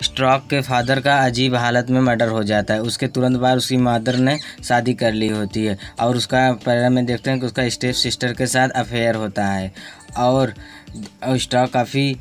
Stroke के father का अजीब हालत में मर्डर हो जाता है। उसके तुरंत बाद उसकी मदर ने शादी कर ली होती है और उसका परिवार में देखते हैं कि उसका स्टेप सिस्टर के साथ अफेयर होता है और स्ट्रॉक काफ़ी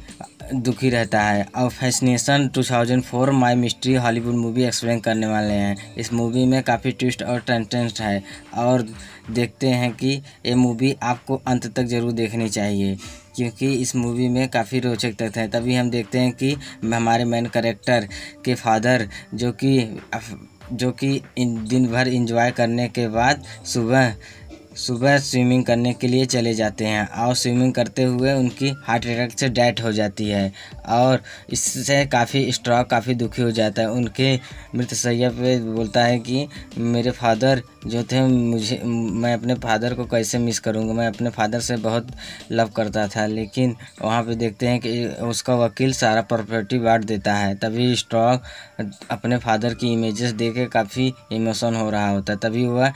दुखी रहता है। और फैसिनेशन 2004 माई मिस्ट्री हॉलीवुड मूवी एक्सप्लेन करने वाले हैं। इस मूवी में काफ़ी ट्विस्ट और टर्न्स है और देखते हैं कि ये मूवी आपको अंत तक ज़रूर देखनी चाहिए क्योंकि इस मूवी में काफ़ी रोचक तथ्य हैं। तभी हम देखते हैं कि हमारे मेन कैरेक्टर के फादर जो कि दिन भर इंजॉय करने के बाद सुबह स्विमिंग करने के लिए चले जाते हैं और स्विमिंग करते हुए उनकी हार्ट अटैक से डेथ हो जाती है और इससे स्ट्रॉक काफ़ी दुखी हो जाता है। उनके मृतशैया पे बोलता है कि मेरे फादर जो थे मैं अपने फादर को कैसे मिस करूँगा, मैं अपने फादर से बहुत लव करता था। लेकिन वहाँ पे देखते हैं कि उसका वकील सारा प्रॉपर्टी बांट देता है। तभी स्ट्रॉक अपने फादर की इमेजेस देख के काफ़ी इमोशन हो रहा होता है। तभी वह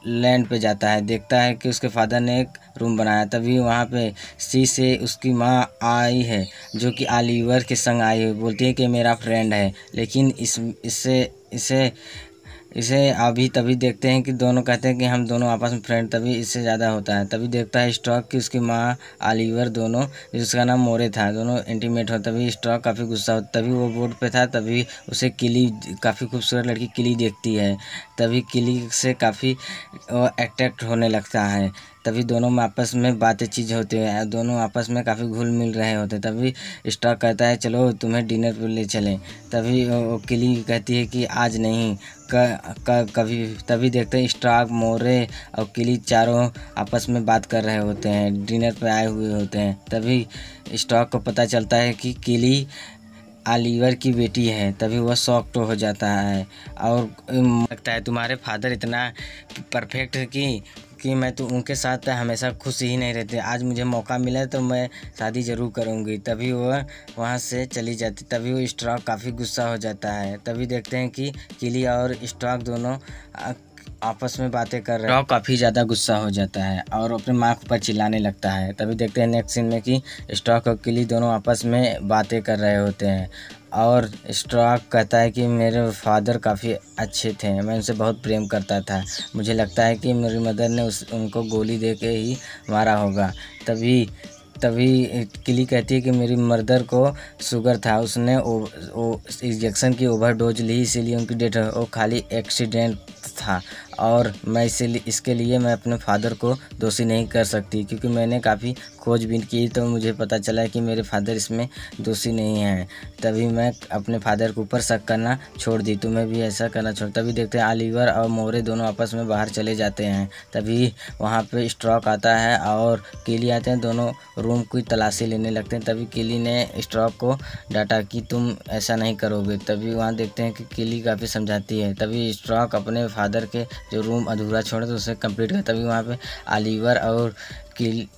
लैंड पे जाता है, देखता है कि उसके फादर ने एक रूम बनाया। तभी वहाँ पे सी से उसकी माँ आई है जो कि ऑलिवर के संग आई है, बोलती है कि मेरा फ्रेंड है। लेकिन इसे अभी तभी देखते हैं कि दोनों कहते हैं कि हम दोनों आपस में फ्रेंड, तभी इससे ज़्यादा होता है। तभी देखता है स्ट्रॉक की उसकी माँ ऑलिवर दोनों, जिसका नाम मोरे था, दोनों इंटीमेट हो। तभी स्ट्रॉक काफ़ी गुस्सा हो, तभी वो बोर्ड पे था, तभी उसे किली, काफ़ी खूबसूरत लड़की किली देखती है। तभी किली से काफ़ी अट्रैक्ट होने लगता है। तभी दोनों में आपस में बातचीत होती है, दोनों आपस में काफ़ी घुल मिल रहे होते। तभी स्ट्रॉक कहता है चलो तुम्हें डिनर पर ले चलें। तभी किली कहती है कि आज नहीं, कभी। तभी देखते हैं स्ट्रॉक, मोरे और किली चारों आपस में बात कर रहे होते हैं, डिनर पे आए हुए होते हैं। तभी स्ट्रॉक को पता चलता है कि किली ऑलिवर की बेटी है। तभी वह शॉक्ड हो जाता है और लगता है तुम्हारे फादर इतना परफेक्ट है कि मैं तो उनके साथ हमेशा खुश ही नहीं रहते, आज मुझे मौका मिला तो मैं शादी ज़रूर करूँगी। तभी वह वहाँ से चली जाती। तभी वो स्ट्रॉक काफ़ी गुस्सा हो जाता है। तभी देखते हैं कि किली और स्ट्रॉक दोनों आपस में बातें कर रहे हैं। स्ट्रॉक काफ़ी ज़्यादा गुस्सा हो जाता है और अपने माँ के ऊपर चिल्लाने लगता है। तभी देखते हैं नेक्स्ट सीन में कि स्ट्रॉक और किली दोनों आपस में बातें कर रहे होते हैं और स्ट्रॉक कहता है कि मेरे फादर काफ़ी अच्छे थे, मैं उनसे बहुत प्रेम करता था, मुझे लगता है कि मेरी मदर ने उनको गोली दे के ही मारा होगा। तभी किली कहती है कि मेरी मदर को शुगर था, उसने इंजेक्शन की ओवरडोज ली, इसीलिए उनकी डेथ, वो खाली एक्सीडेंट था और मैं इसके लिए मैं अपने फादर को दोषी नहीं कर सकती क्योंकि मैंने काफ़ी खोजबीन की तो मुझे पता चला कि मेरे फादर इसमें दोषी नहीं हैं। तभी मैं अपने फादर के ऊपर शक करना छोड़ दी, तुम्हें भी ऐसा करना छोड़। तभी देखते हैं ऑलिवर और मोरे दोनों आपस में बाहर चले जाते हैं। तभी वहाँ पे स्ट्रॉक आता है और किली आते हैं, दोनों रूम की तलाशी लेने लगते हैं। तभी किली ने स्ट्रॉक को डांटा कि तुम ऐसा नहीं करोगे। तभी वहाँ देखते हैं कि किली काफ़ी समझाती है। तभी स्ट्रॉक अपने फादर के जो रूम अधूरा छोड़े तो उसे कंप्लीट कर। तभी वहाँ पे ऑलिवर और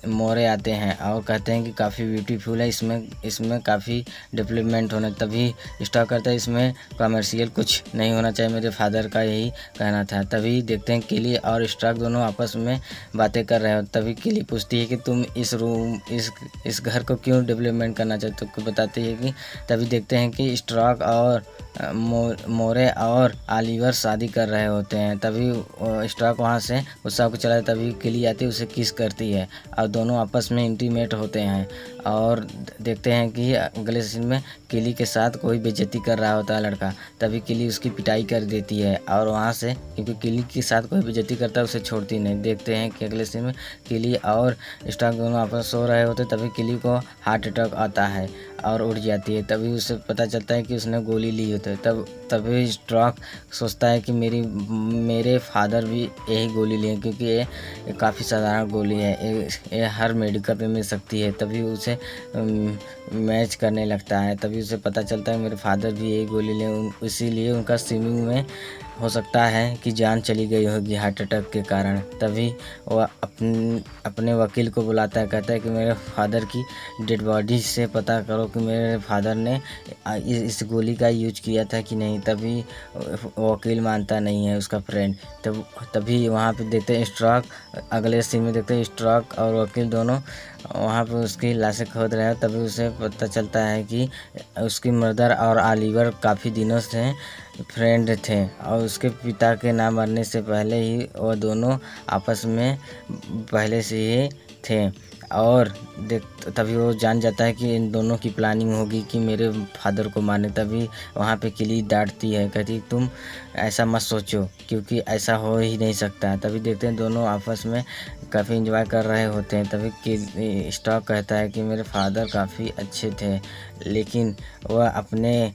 मोरे आते हैं और कहते हैं कि काफ़ी ब्यूटीफुल है, इसमें काफ़ी डेवलपमेंट होना। तभी स्टॉक करता है इसमें कमर्शियल कुछ नहीं होना चाहिए, मेरे फादर का यही कहना था। तभी देखते हैं किली और स्टॉक दोनों आपस में बातें कर रहे हो। तभी किली पूछती है कि तुम इस घर को क्यों डेवलपमेंट करना चाहते हो, बताती है कि। तभी देखते हैं कि स्टॉक और मोरे और ऑलिवर शादी कर रहे होते हैं। तभी स्टॉक वहाँ से गुस्सा को चला, तभी किली आती है, उसे किस करती है और दोनों आपस में इंटीमेट होते हैं। और देखते हैं कि अगले सीन में किली के साथ कोई बेइज्जती कर रहा होता है लड़का। तभी किली उसकी पिटाई कर देती है और वहाँ से, क्योंकि किली के साथ कोई बेइज्जती करता है उसे छोड़ती नहीं। देखते हैं कि अगले सीन में किली और स्टॉक दोनों आपस सो रहे होते, तभी किली को हार्ट अटैक आता है और उड़ जाती है। तभी उसे पता चलता है कि उसने गोली ली होती है। तभी स्ट्रॉक सोचता है कि मेरे फादर भी यही गोली लिए, क्योंकि ये काफ़ी साधारण गोली है, ये हर मेडिकल पे मिल सकती है। तभी उसे मैच करने लगता है। तभी उसे पता चलता है मेरे फादर भी यही गोली लिए, इसीलिए उनका स्विमिंग में हो सकता है कि जान चली गई होगी हार्ट अटैक के कारण। तभी वह अपने वकील को बुलाता है, कहता है कि मेरे फादर की डेड बॉडी से पता करो कि मेरे फादर ने इस गोली का यूज किया था कि नहीं। तभी वकील मानता नहीं है, उसका फ्रेंड। तभी वहाँ पे देखते हैं स्ट्रॉक, अगले सीन में देखते हैं स्ट्रॉक और वकील दोनों वहाँ पे उसकी लाशें खोद रहे हैं, तभी उसे पता चलता है कि उसकी मदर और ऑलिवर काफ़ी दिनों से फ्रेंड थे और उसके पिता के ना मरने से पहले ही वो दोनों आपस में पहले से ही थे। और देख तभी वो जान जाता है कि इन दोनों की प्लानिंग होगी कि मेरे फादर को मारने। तभी वहाँ पे किली डांटती है, कहती तुम ऐसा मत सोचो क्योंकि ऐसा हो ही नहीं सकता। तभी देखते हैं दोनों आपस में काफ़ी एंजॉय कर रहे होते हैं। तभी स्टॉक कहता है कि मेरे फादर काफ़ी अच्छे थे, लेकिन वह अपने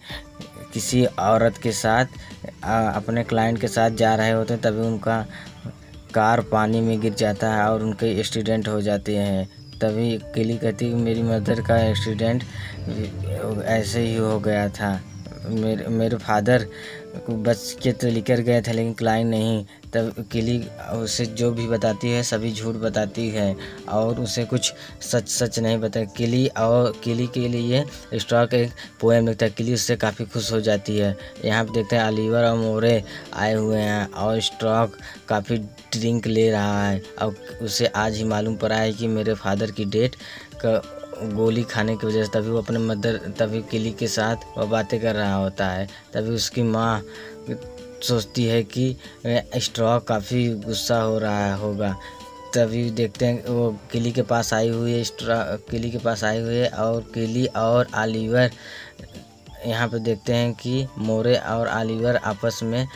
किसी औरत के साथ अपने क्लाइंट के साथ जा रहे होते हैं। तभी उनका कार पानी में गिर जाता है और उनके एक्सीडेंट हो जाते हैं। तभी किली कहती है मेरी मदर का एक्सीडेंट ऐसे ही हो गया था, मेरे फादर बच के तो लेकर गए थे लेकिन क्लाइंट नहीं। तब किली उसे जो भी बताती है सभी झूठ बताती है और उसे कुछ सच नहीं बता। किली के लिए स्टॉक एक पोएम लिखता है। किली उससे काफ़ी खुश हो जाती है। यहाँ पे देखते हैं ऑलिवर और मोरे आए हुए हैं और स्टॉक काफ़ी ड्रिंक ले रहा है और उसे आज ही मालूम पड़ा है कि मेरे फादर की डेट का गोली खाने की वजह से। तभी वो अपने तभी किली के साथ वह बातें कर रहा होता है। तभी उसकी माँ सोचती है कि स्ट्रॉ काफ़ी गुस्सा हो रहा होगा। तभी देखते हैं वो किली के पास आई हुई है, किली के पास आई हुई है और किली और ऑलिवर यहाँ पे देखते हैं कि मोरे और ऑलिवर आपस में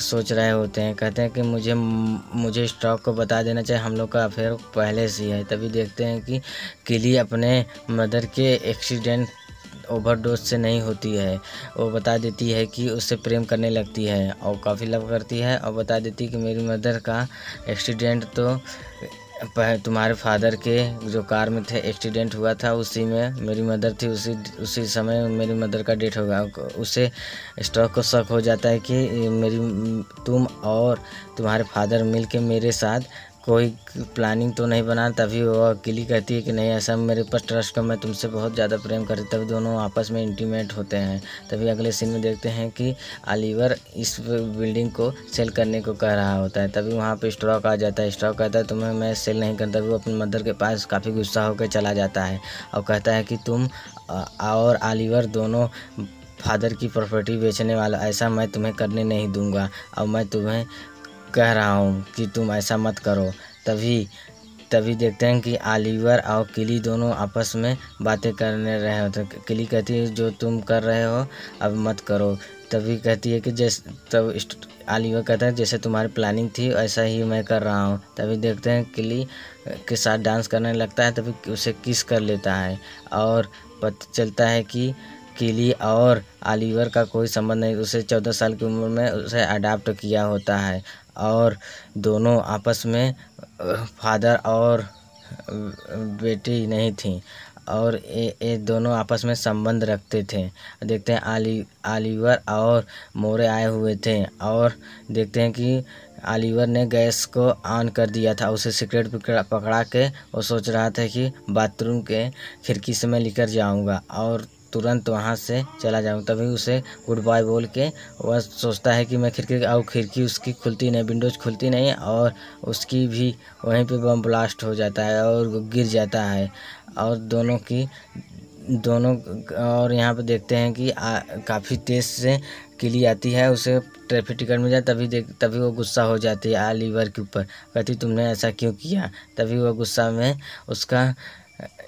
सोच रहे होते हैं। कहते हैं कि मुझे स्टॉक को बता देना चाहिए, हम लोग का अफेयर पहले से ही है। तभी देखते हैं कि किली अपने मदर के एक्सीडेंट ओवरडोज से नहीं होती है, वो बता देती है कि उससे प्रेम करने लगती है और काफ़ी लव करती है और बता देती है कि मेरी मदर का एक्सीडेंट तो तुम्हारे फादर के जो कार में थे एक्सीडेंट हुआ था उसी में मेरी मदर थी, उसी समय मेरी मदर का डेथ हो गया। उसे स्टॉक को शक हो जाता है कि तुम और तुम्हारे फादर मिलके मेरे साथ कोई प्लानिंग तो नहीं बना। तभी वो किली कहती है कि नहीं ऐसा मेरे ऊपर ट्रस्ट कर, मैं तुमसे बहुत ज़्यादा प्रेम करती। तभी दोनों आपस में इंटीमेट होते हैं। तभी अगले सीन में देखते हैं कि ऑलिवर इस बिल्डिंग को सेल करने को कह रहा होता है। तभी वहाँ पे स्टॉक आ जाता है। स्टॉक कहता है तुम्हें मैं सेल नहीं करता। तभी वो अपनी मदर के पास काफ़ी गुस्सा होकर चला जाता है और कहता है कि तुम और ऑलिवर दोनों फादर की प्रॉपर्टी बेचने वाला, ऐसा मैं तुम्हें करने नहीं दूंगा और मैं तुम्हें कह रहा हूँ कि तुम ऐसा मत करो। तभी देखते हैं कि ऑलिवर और किली दोनों आपस में बातें करने रहे होते हैं। किली कहती है जो तुम कर रहे हो अब मत करो। तभी कहती है कि तब ऑलिवर कहता है जैसे तुम्हारी प्लानिंग थी ऐसा ही मैं कर रहा हूँ। तभी देखते हैं किली के साथ डांस करने लगता है। तभी उसे किस कर लेता है और पता चलता है कि किली और ऑलिवर का कोई संबंध नहीं। उसे 14 साल की उम्र में उसे अडॉप्ट किया होता है और दोनों आपस में फादर और बेटी नहीं थी और ये दोनों आपस में संबंध रखते थे। देखते हैं ऑलिवर और मोरे आए हुए थे और देखते हैं कि ऑलिवर ने गैस को ऑन कर दिया था। उसे सिगरेट पकड़ा के वो सोच रहा था कि बाथरूम के खिड़की से मैं लेकर जाऊंगा और तुरंत वहाँ से चला जाऊँ। तभी उसे गुड बाय बोल के वह सोचता है कि मैं खिड़की उसकी खुलती नहीं, विंडोज़ खुलती नहीं और उसकी भी वहीं पे बम ब्लास्ट हो जाता है और गिर जाता है और दोनों और यहाँ पे देखते हैं कि काफ़ी तेज़ से किली आती है, उसे ट्रैफिक टिकट मिल जाए। तभी वो गुस्सा हो जाती है ऑलिवर के ऊपर, कहती तुमने ऐसा क्यों किया। तभी वो गुस्सा में उसका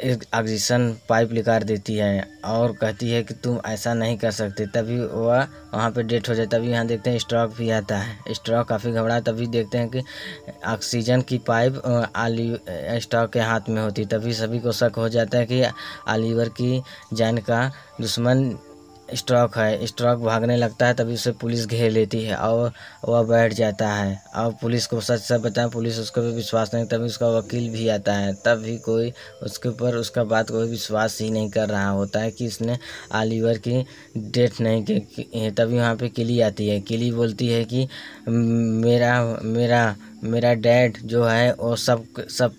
एक ऑक्सीजन पाइप निकाल देती है और कहती है कि तुम ऐसा नहीं कर सकते। तभी वह वहाँ पे डेथ हो जाए। तभी यहाँ देखते हैं स्टॉक भी आता है। स्टॉक काफ़ी घबरा। तभी देखते हैं कि ऑक्सीजन की पाइप स्टॉक के हाथ में होती। तभी सभी को शक हो जाता है कि ऑलिवर की जान का दुश्मन स्टॉक है। स्टॉक भागने लगता है। तभी उसे पुलिस घेर लेती है और वह बैठ जाता है और पुलिस को सच बताएं, पुलिस उसको भी विश्वास नहीं। तभी उसका वकील भी आता है। तब भी कोई उसके ऊपर उसका बात कोई विश्वास ही नहीं कर रहा होता है कि इसने ऑलिवर की डेथ नहीं की। तभी वहाँ पे किली आती है। किली बोलती है कि मेरा मेरा डैड जो है वो सब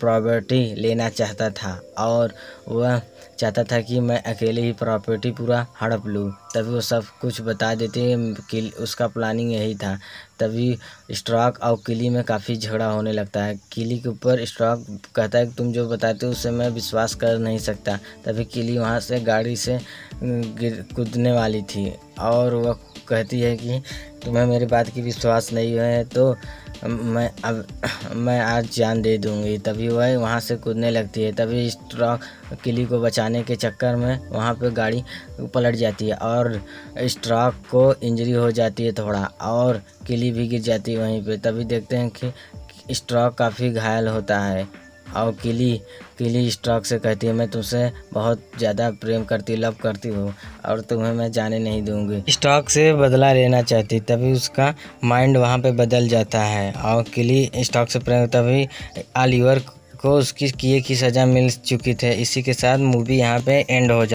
प्रॉपर्टी लेना चाहता था और वह चाहता था कि मैं अकेले ही प्रॉपर्टी पूरा हड़प लूँ, तभी वो सब कुछ बता देते कि उसका प्लानिंग यही था। तभी स्टॉक और किली में काफ़ी झगड़ा होने लगता है। किली के ऊपर स्टॉक कहता है कि तुम जो बताते हो उससे मैं विश्वास कर नहीं सकता। तभी किली वहाँ से गाड़ी से कूदने वाली थी और वह कहती है कि तुम्हें मेरी बात की विश्वास नहीं है तो मैं आज जान दे दूँगी। तभी वह वहाँ से कूदने लगती है। तभी स्टॉक किली को बचाने के चक्कर में वहाँ पे गाड़ी पलट जाती है और स्टॉक को इंजरी हो जाती है थोड़ा और किली भी गिर जाती है वहीं पे। तभी देखते हैं कि स्टॉक काफ़ी घायल होता है और किली स्टॉक से कहती है मैं तुमसे बहुत ज़्यादा प्रेम करती लव करती हूँ और तुम्हें मैं जाने नहीं दूँगी। स्टॉक से बदला लेना चाहती, तभी उसका माइंड वहाँ पे बदल जाता है और किली स्टॉक से प्रेम, तभी ऑलिवर को उसकी किए की सज़ा मिल चुकी थी। इसी के साथ मूवी यहाँ पे एंड हो जाती है।